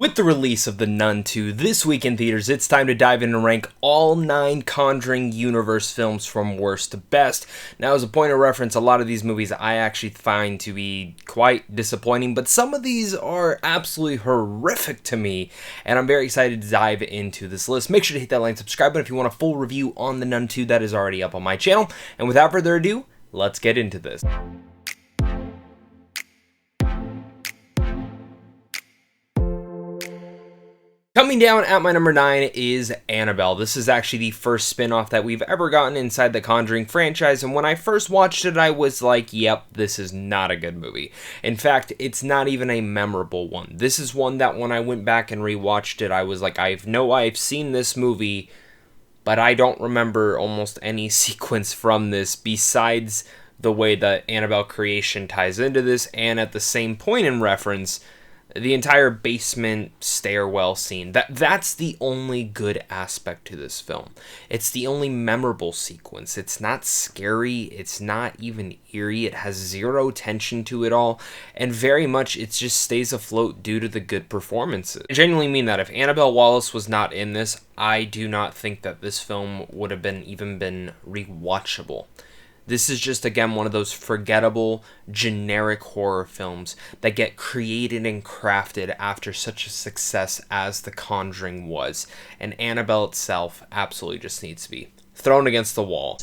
With the release of The Nun 2 this week in theaters, it's time to dive in and rank all 9 Conjuring Universe films from worst to best. Now, as a point of reference, a lot of these movies I actually find to be quite disappointing, but some of these are absolutely horrific to me, and I'm very excited to dive into this list. Make sure to hit that like and subscribe button if you want a full review on The Nun 2 that is already up on my channel. And without further ado, let's get into this. Coming down at my number 9 is Annabelle. This is actually the first spin-off that we've ever gotten inside the Conjuring franchise, and when I first watched it, I was like, yep, this is not a good movie. In fact, it's not even a memorable one. This is one that when I went back and rewatched it, I was like, I've seen this movie, but I don't remember almost any sequence from this besides the way that Annabelle Creation ties into this, and at the same point in reference, the entire basement stairwell scene. That's the only good aspect to this film. It's the only memorable sequence. It's not scary. It's not even eerie. It has zero tension to it all. And very much it just stays afloat due to the good performances. I genuinely mean that. If Annabelle Wallis was not in this, I do not think that this film would have even been rewatchable. This is just, again, one of those forgettable, generic horror films that get created and crafted after such a success as The Conjuring was. And Annabelle itself absolutely just needs to be thrown against the wall.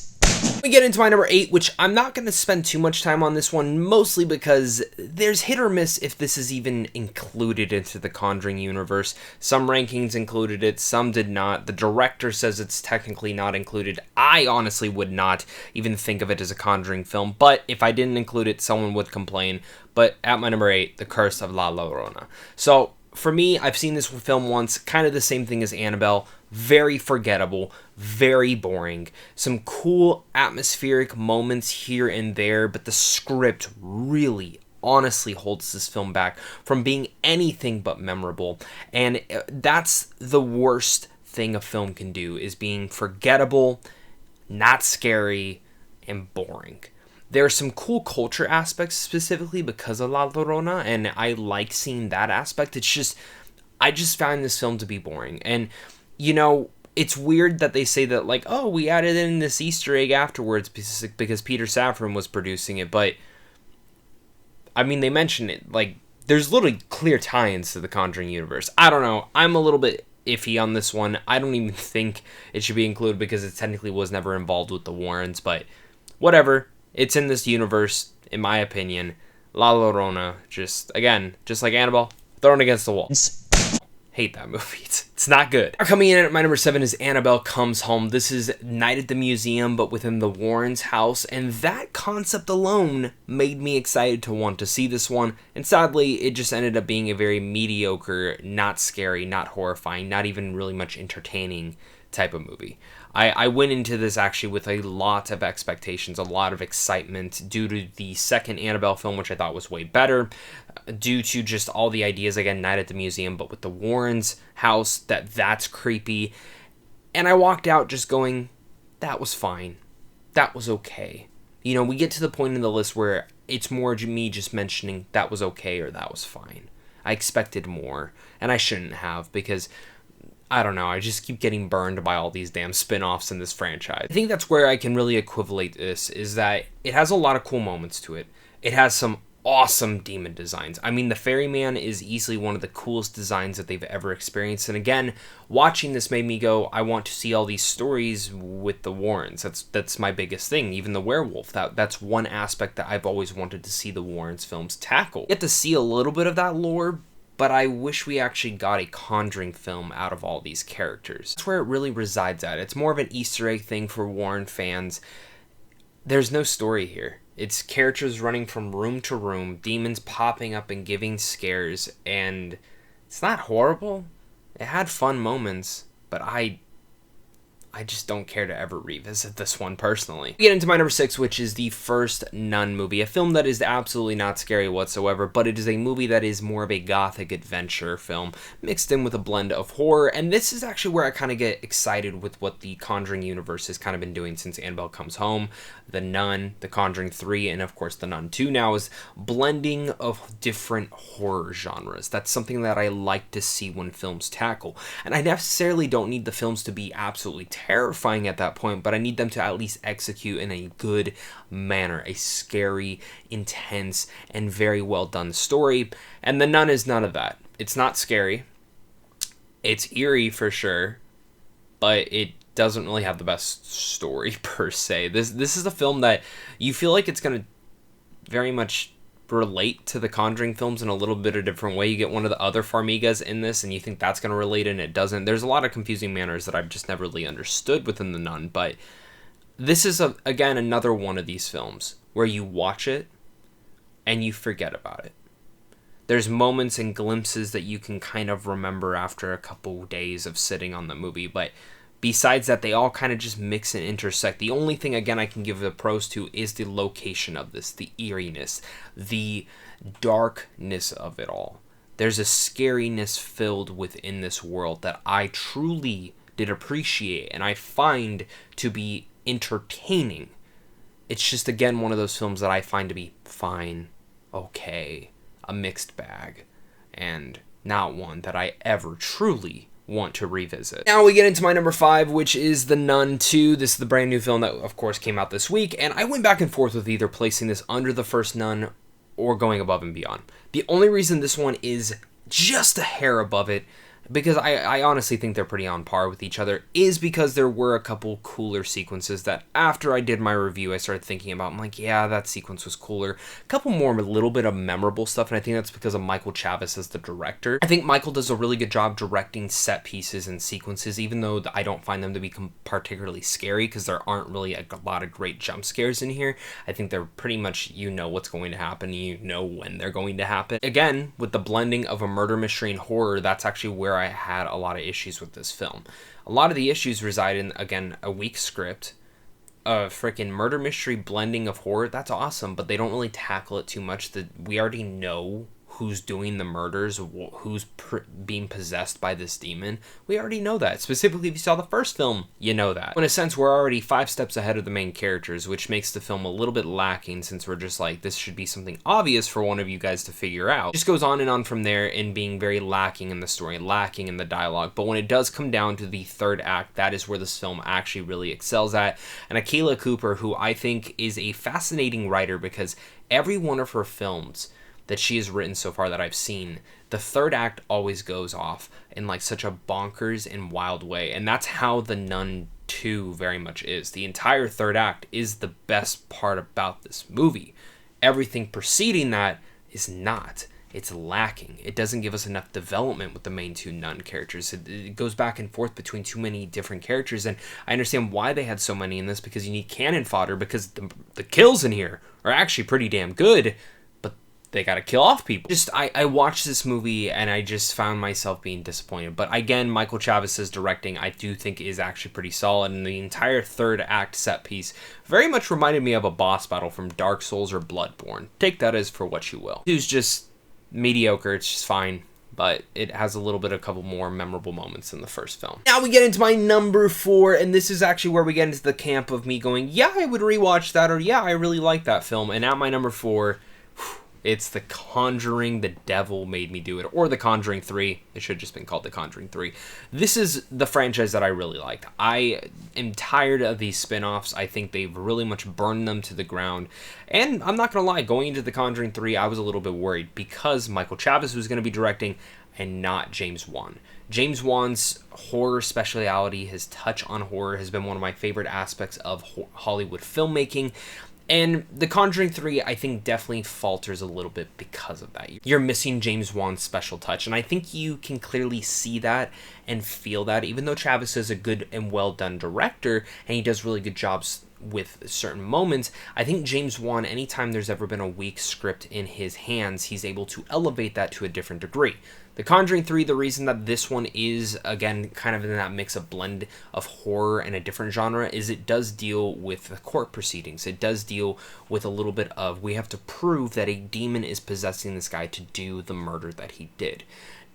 We get into my number 8, which I'm not going to spend too much time on this one, mostly because there's hit or miss if this is even included into the Conjuring universe. Some rankings included it, some did not. The director says it's technically not included. I honestly would not even think of it as a Conjuring film, but if I didn't include it, someone would complain. But at my number 8, The Curse of La Llorona. So, for me, I've seen this film once, kind of the same thing as Annabelle. Very forgettable, very boring. Some cool atmospheric moments here and there, but the script really honestly holds this film back from being anything but memorable. And that's the worst thing a film can do, is being forgettable, not scary, and boring. There are some cool culture aspects specifically because of La Llorona, and I like seeing that aspect. It's just, I just found this film to be boring. And, you know, it's weird that they say that, like, oh, we added in this Easter egg afterwards because Peter Safran was producing it, but, I mean, they mention it, like, there's literally clear tie-ins to the Conjuring universe. I don't know, I'm a little bit iffy on this one. I don't even think it should be included because it technically was never involved with the Warrens, but whatever. It's in this universe, in my opinion. La Llorona, just like Annabelle, thrown against the wall. Hate that movie. It's not good. Coming in at my number 7 is Annabelle Comes Home. This is Night at the Museum, but within the Warrens' house, and that concept alone made me excited to want to see this one, and sadly, it just ended up being a very mediocre, not scary, not horrifying, not even really much entertaining type of movie. I went into this actually with a lot of expectations, a lot of excitement due to the second Annabelle film, which I thought was way better, due to just all the ideas, again, Night at the Museum, but with the Warrens' house, that's creepy. And I walked out just going, that was fine. That was okay. You know, we get to the point in the list where it's more me just mentioning that was okay or that was fine. I expected more, and I shouldn't have, because I don't know, I just keep getting burned by all these damn spin-offs in this franchise. I think that's where I can really equivalent this, is that it has a lot of cool moments to it. It has some awesome demon designs. I mean, the Ferryman is easily one of the coolest designs that they've ever experienced. And again, watching this made me go, I want to see all these stories with the Warrens. That's my biggest thing. Even the werewolf, that's one aspect that I've always wanted to see the Warrens films tackle. You get to see a little bit of that lore, but I wish we actually got a Conjuring film out of all these characters. That's where it really resides at. It's more of an Easter egg thing for Warren fans. There's no story here. It's characters running from room to room, demons popping up and giving scares, and it's not horrible. It had fun moments, but I I just don't care to ever revisit this one personally. We get into my number 6, which is the first Nun movie, a film that is absolutely not scary whatsoever, but it is a movie that is more of a gothic adventure film mixed in with a blend of horror, and this is actually where I kind of get excited with what the Conjuring universe has kind of been doing since Annabelle Comes Home. The Nun, The Conjuring 3, and of course The Nun 2 now is blending of different horror genres. That's something that I like to see when films tackle, and I necessarily don't need the films to be absolutely terrifying at that point, but I need them to at least execute in a good manner, a scary, intense, and very well done story, and The Nun is none of that. It's not scary, it's eerie for sure, but it doesn't really have the best story per se. This is a film that you feel like it's going to very much relate to the Conjuring films in a little bit of a different way. You get one of the other Farmigas in this, and you think that's going to relate, and it doesn't. There's a lot of confusing manners that I've just never really understood within The Nun, but this is, again, another one of these films where you watch it, and you forget about it. There's moments and glimpses that you can kind of remember after a couple days of sitting on the movie, but besides that, they all kind of just mix and intersect. The only thing, again, I can give the pros to is the location of this, the eeriness, the darkness of it all. There's a scariness filled within this world that I truly did appreciate, and I find to be entertaining. It's just, again, one of those films that I find to be fine, okay, a mixed bag, and not one that I ever truly want to revisit. Now we get into my number 5, which is The Nun 2. This is the brand new film that, of course, came out this week, and I went back and forth with either placing this under the first Nun or going above and beyond. The only reason this one is just a hair above it, because I honestly think they're pretty on par with each other, is because there were a couple cooler sequences that after I did my review I started thinking about. I'm like, yeah, that sequence was cooler. A couple more, a little bit of memorable stuff, and I think that's because of Michael Chavis as the director. I think Michael does a really good job directing set pieces and sequences, even though I don't find them to be particularly scary, because there aren't really a lot of great jump scares in here. I think they're pretty much, you know what's going to happen, you know when they're going to happen. Again, with the blending of a murder mystery and horror, that's actually where I had a lot of issues with this film. A lot of the issues reside in, again, a weak script, a freaking murder mystery blending of horror. That's awesome, but they don't really tackle it too much. We already know who's doing the murders, who's being possessed by this demon. We already know that. Specifically, if you saw the first film, you know that. In a sense, we're already 5 steps ahead of the main characters, which makes the film a little bit lacking, since we're just like, this should be something obvious for one of you guys to figure out. It just goes on and on from there in being very lacking in the story, lacking in the dialogue. But when it does come down to the third act, that is where this film actually really excels at. And Akilah Cooper, who I think is a fascinating writer, because every one of her films that she has written so far that I've seen, the third act always goes off in like such a bonkers and wild way. And that's how The Nun 2 very much is. The entire third act is the best part about this movie. Everything preceding that is not. It's lacking. It doesn't give us enough development with the main 2 nun characters. It goes back and forth between too many different characters, and I understand why they had so many in this, because you need cannon fodder, because the kills in here are actually pretty damn good, they gotta kill off people. I watched this movie and I just found myself being disappointed. But again, Michael Chavis's directing I do think is actually pretty solid, and the entire third act set piece very much reminded me of a boss battle from Dark Souls or Bloodborne. Take that as for what you will. It was just mediocre, it's just fine, but it has a little bit, a couple more memorable moments than the first film. Now we get into my number 4, and this is actually where we get into the camp of me going, yeah, I would rewatch that, or yeah, I really like that film. And at my number 4, it's The Conjuring, The Devil Made Me Do It, or The Conjuring 3. It should have just been called The Conjuring 3. This is the franchise that I really liked. I am tired of these spin-offs. I think they've really much burned them to the ground. And I'm not going to lie, going into The Conjuring 3, I was a little bit worried, because Michael Chavis was going to be directing and not James Wan. James Wan's horror speciality, his touch on horror, has been one of my favorite aspects of Hollywood filmmaking. And The Conjuring 3, I think, definitely falters a little bit because of that. You're missing James Wan's special touch, and I think you can clearly see that and feel that, even though Chavis is a good and well-done director, and he does really good jobs with certain moments, I think James Wan, anytime there's ever been a weak script in his hands, he's able to elevate that to a different degree. The Conjuring 3, the reason that this one is, again, kind of in that mix of blend of horror and a different genre, is it does deal with the court proceedings. It does deal with a little bit of, we have to prove that a demon is possessing this guy to do the murder that he did.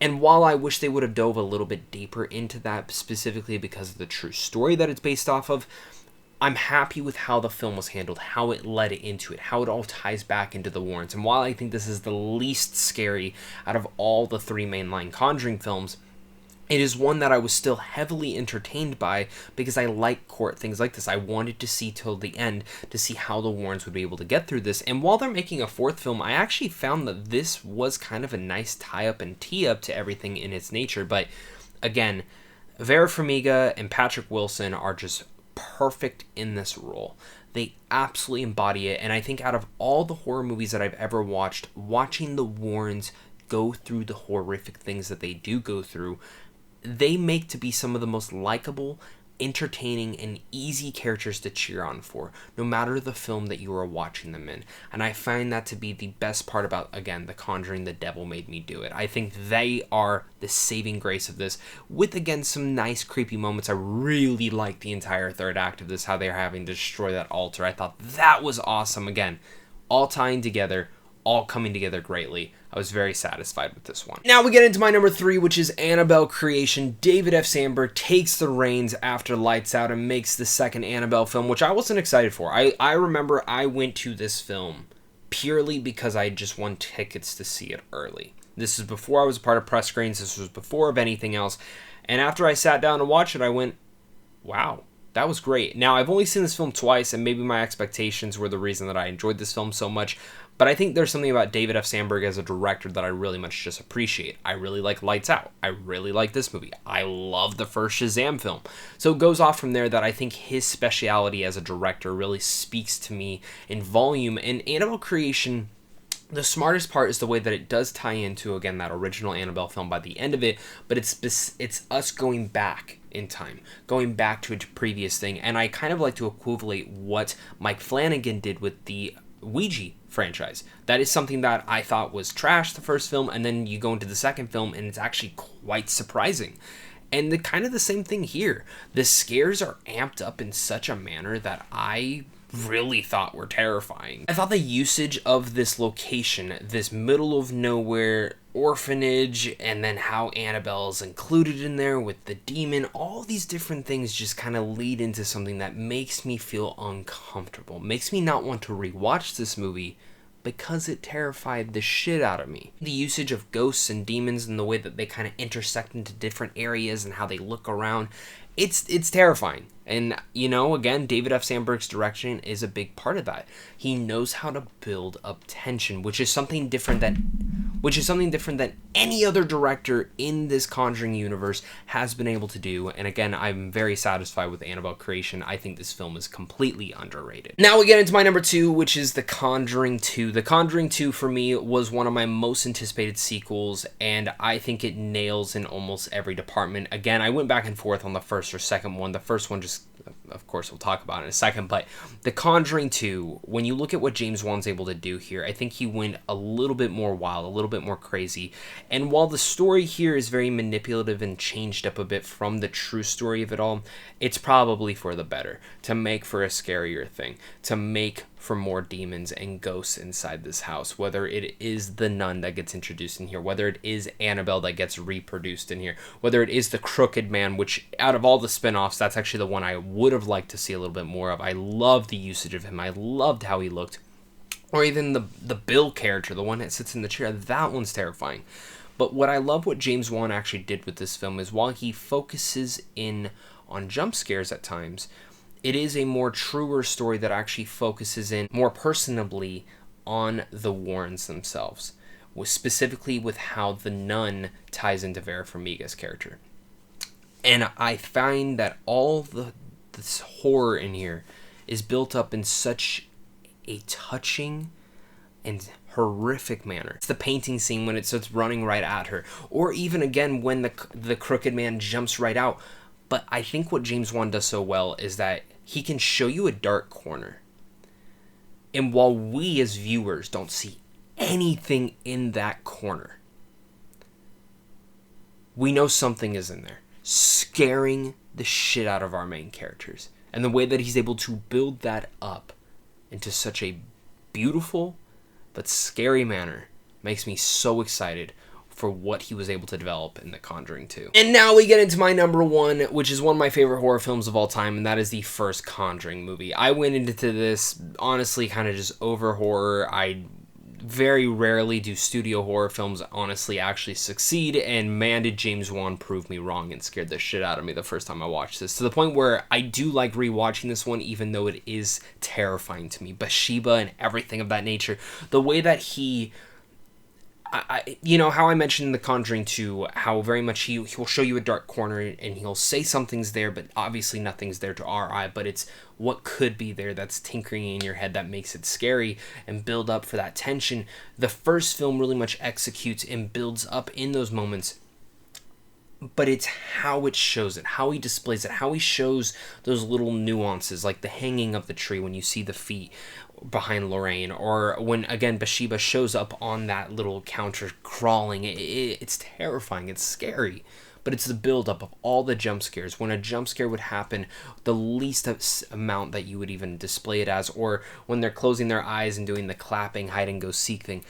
And while I wish they would have dove a little bit deeper into that, specifically because of the true story that it's based off of, I'm happy with how the film was handled, how it led into it, how it all ties back into the Warrens. And while I think this is the least scary out of all the three mainline Conjuring films, it is one that I was still heavily entertained by because I like court things like this. I wanted to see till the end to see how the Warrens would be able to get through this. And while they're making a fourth film, I actually found that this was kind of a nice tie-up and tee-up to everything in its nature. But again, Vera Farmiga and Patrick Wilson are just perfect in this role. They absolutely embody it, and I think out of all the horror movies that I've ever watched, watching the Warrens go through the horrific things that they do go through, they make to be some of the most likable, entertaining, and easy characters to cheer on for, no matter the film that you are watching them in. And I find that to be the best part about, again, The Conjuring, The Devil Made Me Do It. I think they are the saving grace of this, with, again, some nice creepy moments. I really like the entire third act of this, how they're having to destroy that altar. I thought that was awesome. Again, all tying together, all coming together greatly. I was very satisfied with this one. Now we get into my number 3, which is Annabelle Creation. David F. Sandberg takes the reins after Lights Out and makes the second Annabelle film, which I wasn't excited for. I remember I went to this film purely because I just won tickets to see it early. This is before I was a part of press screens. This was before of anything else. And after I sat down to watch it, I went, wow, that was great. Now, I've only seen this film twice, and maybe my expectations were the reason that I enjoyed this film so much. But I think there's something about David F. Sandberg as a director that I really much just appreciate. I really like Lights Out. I really like this movie. I love the first Shazam film. So it goes off from there that I think his speciality as a director really speaks to me in volume. And Annabelle Creation, the smartest part is the way that it does tie into, again, that original Annabelle film by the end of it. But it's us going back in time, going back to a previous thing. And I kind of like to equivalate what Mike Flanagan did with the Ouija franchise. That is something that I thought was trash the first film, and then you go into the second film and it's actually quite surprising. And the kind of the same thing here. The scares are amped up in such a manner that I really thought were terrifying. I thought the usage of this location, this middle of nowhere orphanage, and then how Annabelle is included in there with the demon, all these different things just kind of lead into something that makes me feel uncomfortable, makes me not want to rewatch this movie because it terrified the shit out of me. The usage of ghosts and demons and the way that they kind of intersect into different areas and how they look around, it's terrifying. And, you know, again, David F. Sandberg's direction is a big part of that. He knows how to build up tension, which is something different than any other director in this Conjuring universe has been able to do. And again, I'm very satisfied with Annabelle Creation. I think this film is completely underrated. Now we get into my number 2, which is The Conjuring 2. The Conjuring 2 for me was one of my most anticipated sequels, and I think it nails in almost every department. Again, I went back and forth on the first or second one. The first one just, of course, we'll talk about it in a second, but The Conjuring 2, when you look at what James Wan's able to do here, I think he went a little bit more wild, a little bit more crazy. And while the story here is very manipulative and changed up a bit from the true story of it all, it's probably for the better, to make for a scarier thing, to make for more demons and ghosts inside this house, whether it is the nun that gets introduced in here, whether it is Annabelle that gets reproduced in here, whether it is the Crooked Man, which out of all the spin-offs, that's actually the one I would have liked to see a little bit more of. I love the usage of him. I loved how he looked. Or even the Bill character, the one that sits in the chair, that one's terrifying. But what I love what James Wan actually did with this film is while he focuses in on jump scares at times, it is a more truer story that actually focuses in more personably on the Warrens themselves, specifically with how the nun ties into Vera Farmiga's character. And I find that all this horror in here is built up in such a touching and horrific manner. It's the painting scene when it starts running right at her, or even again when the Crooked Man jumps right out. But I think what James Wan does so well is that he can show you a dark corner. And while we as viewers don't see anything in that corner, we know something is in there, scaring the shit out of our main characters. And the way that he's able to build that up into such a beautiful but scary manner makes me so excited for what he was able to develop in The Conjuring 2. And now we get into my number one, which is one of my favorite horror films of all time, and that is the first Conjuring movie. I went into this, honestly, kind of just over horror. I very rarely do studio horror films honestly actually succeed, and man, did James Wan prove me wrong and scared the shit out of me the first time I watched this, to the point where I do like rewatching this one, even though it is terrifying to me. Bathsheba and everything of that nature, the way that he... you know how I mentioned in The Conjuring 2, how very much he'll show you a dark corner and he'll say something's there, but obviously nothing's there to our eye, but it's what could be there that's tinkering in your head that makes it scary and build up for that tension. The first film really much executes and builds up in those moments, but it's how it shows it, how he displays it, how he shows those little nuances, like the hanging of the tree when you see the feet behind Lorraine, or when, again, Bathsheba shows up on that little counter crawling. It's terrifying, it's scary, but it's the buildup of all the jump scares. When a jump scare would happen, the least amount that you would even display it as, or when they're closing their eyes and doing the clapping hide-and-go-seek thing,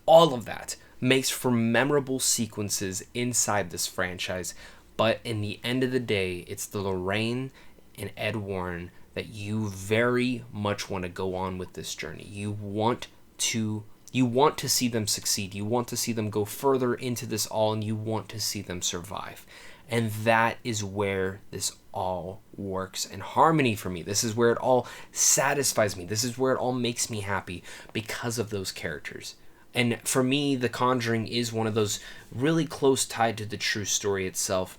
all of that makes for memorable sequences inside this franchise. But in the end of the day, it's the Lorraine and Ed Warren that you very much want to go on with this journey. You want to see them succeed. You want to see them go further into this all, and you want to see them survive. And that is where this all works in harmony for me. This is where it all satisfies me. This is where it all makes me happy, because of those characters. And for me, The Conjuring is one of those really close tied to the true story itself.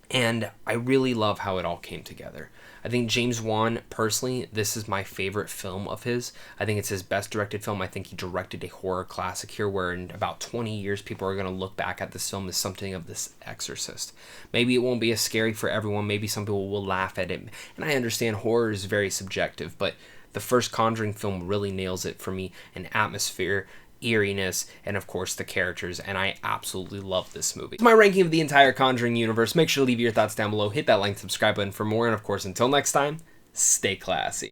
And I really love how it all came together. I think James Wan, personally, this is my favorite film of his. I think it's his best directed film. I think he directed a horror classic here, where in about 20 years, people are going to look back at this film as something of this Exorcist. Maybe it won't be as scary for everyone. Maybe some people will laugh at it. And I understand horror is very subjective, but the first Conjuring film really nails it for me. An atmosphere, eeriness, and of course the characters, and I absolutely love this movie. It's my ranking of the entire Conjuring universe. Make sure to leave your thoughts down below, hit that like, subscribe button for more, and of course, until next time, stay classy.